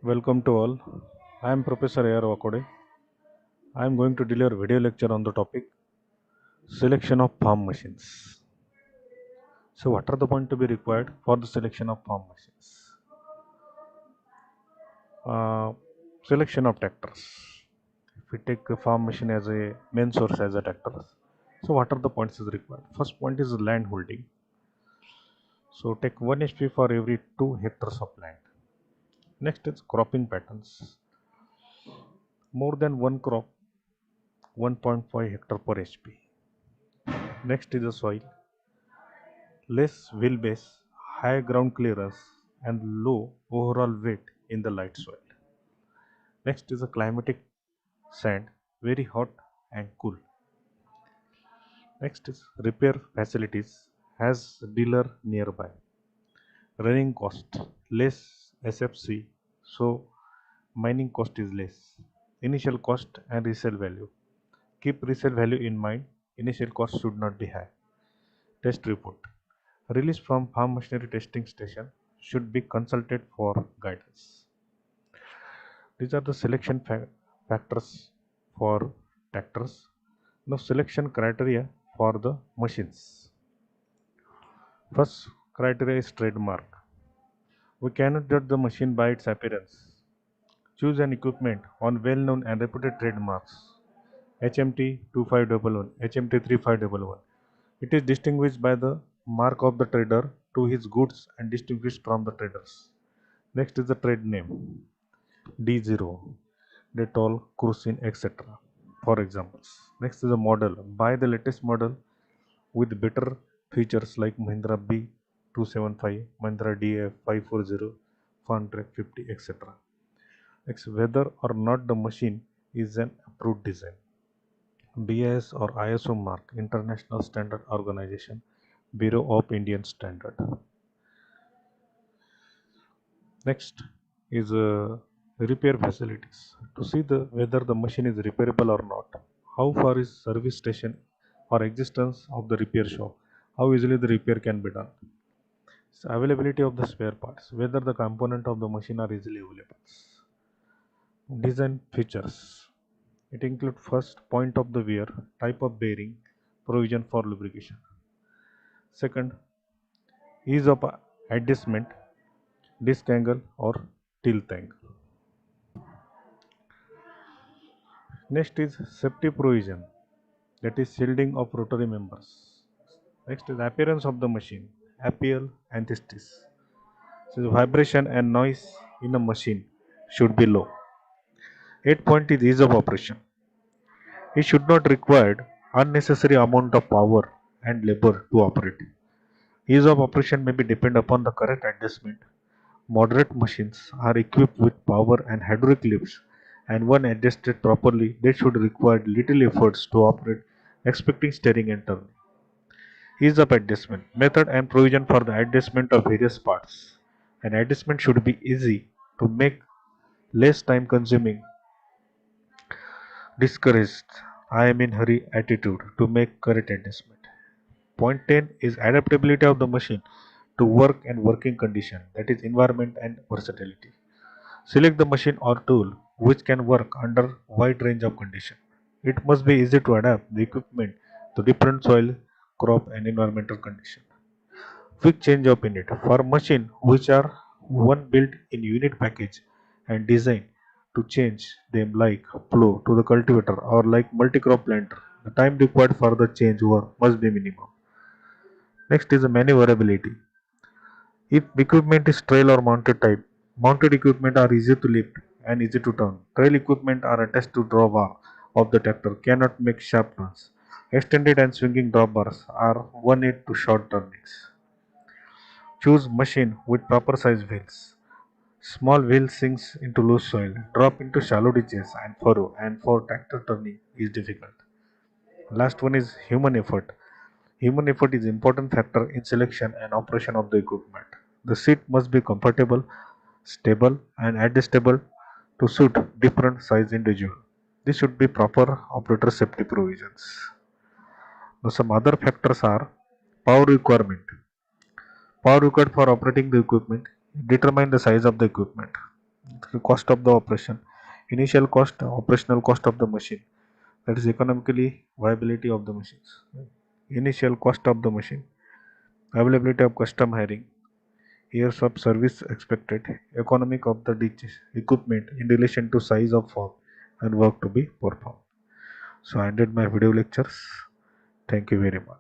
Welcome to all. I am Professor A.R. Wakode. I am going to deliver a video lecture on the topic selection of farm machines. So, what are the points to be required for the selection of farm machines? Uh, Selection of tractors. If we take a farm machine as a main source as a tractor, so what are the points is required? First point is land holding. So, take 1 HP for every 2 hectares of land. Next is cropping patterns. More than one crop, 1.5 hectare per HP. Next is the soil. Less wheelbase, high ground clearance, and low overall weight in the light soil. Next is a climatic sand, very hot and cool. Next is repair facilities, has dealer nearby. Running cost, less SFC, so mining cost is less. Initial cost and resale value. Keep resale value in mind, initial cost should not be high. Test report. Release from farm machinery testing station should be consulted for guidance. These are the selection factors for tractors. Now selection criteria for the machines. First criteria is trademark. We cannot judge the machine by its appearance. Choose an equipment on well-known and reputed trademarks. HMT 2511, HMT 3511. It is distinguished by the mark of the trader to his goods and distinguished from the traders. Next is the trade name. D0, Dettol, Cruisin, etc. For examples. Next is the model. Buy the latest model with better features like Mahindra B275, Mahindra DF 540, Farntrack 50, etc. Next, whether or not the machine is an approved design. BIS or ISO mark, International Standard Organization, Bureau of Indian Standard. Next is repair facilities. To see whether the machine is repairable or not. How far is service station or existence of the repair shop? How easily the repair can be done? So availability of the spare parts. Whether the component of the machine are easily available. Design features. It includes first point of the wear, type of bearing, provision for lubrication. Second, ease of adjustment, disc angle or tilt angle. Next is safety provision, that is shielding of rotary members. Next is appearance of the machine, APL antithesis. So vibration and noise in a machine should be low. 8 point is ease of operation. It should not require unnecessary amount of power and labor to operate. Ease of operation may be depend upon the correct adjustment. Moderate machines are equipped with power and hydraulic lifts, and when adjusted properly, they should require little efforts to operate, expecting steering and turning. Ease of adjustment method and provision for the adjustment of various parts. An adjustment should be easy to make, less time consuming. Discouraged, I am in hurry attitude to make correct adjustment. Point 10 is adaptability of the machine to work and working condition, that is environment and versatility. Select the machine or tool which can work under wide range of conditions. It must be easy to adapt the equipment to different soil, crop and environmental conditions. Quick change of unit for machine which are one built in unit package and designed to change them like plow to the cultivator or like multi-crop planter. The time required for the change work must be minimum. Next is the maneuverability. If equipment is trail or mounted type, mounted equipment are easy to lift and easy to turn. Trail equipment are attached to drawbar of the tractor, cannot make sharp turns. Extended and swinging drawbars are one aid to short turnings. Choose machine with proper size wheels. Small wheel sinks into loose soil, drop into shallow ditches and furrow, and for tractor turning is difficult. Last one is human effort. Human effort is important factor in selection and operation of the equipment. The seat must be comfortable, stable and adjustable to suit different size individual. This should be proper operator safety provisions. Now some other factors are power requirement. Power required for operating the equipment. Determine the size of the equipment. cost of the operation, initial cost, operational cost of the machine, that is economically viability of the machines, initial cost of the machine, availability of custom hiring, years of service expected, economic of the equipment in relation to size of firm and work to be performed. So I ended my video lectures. Thank you very much.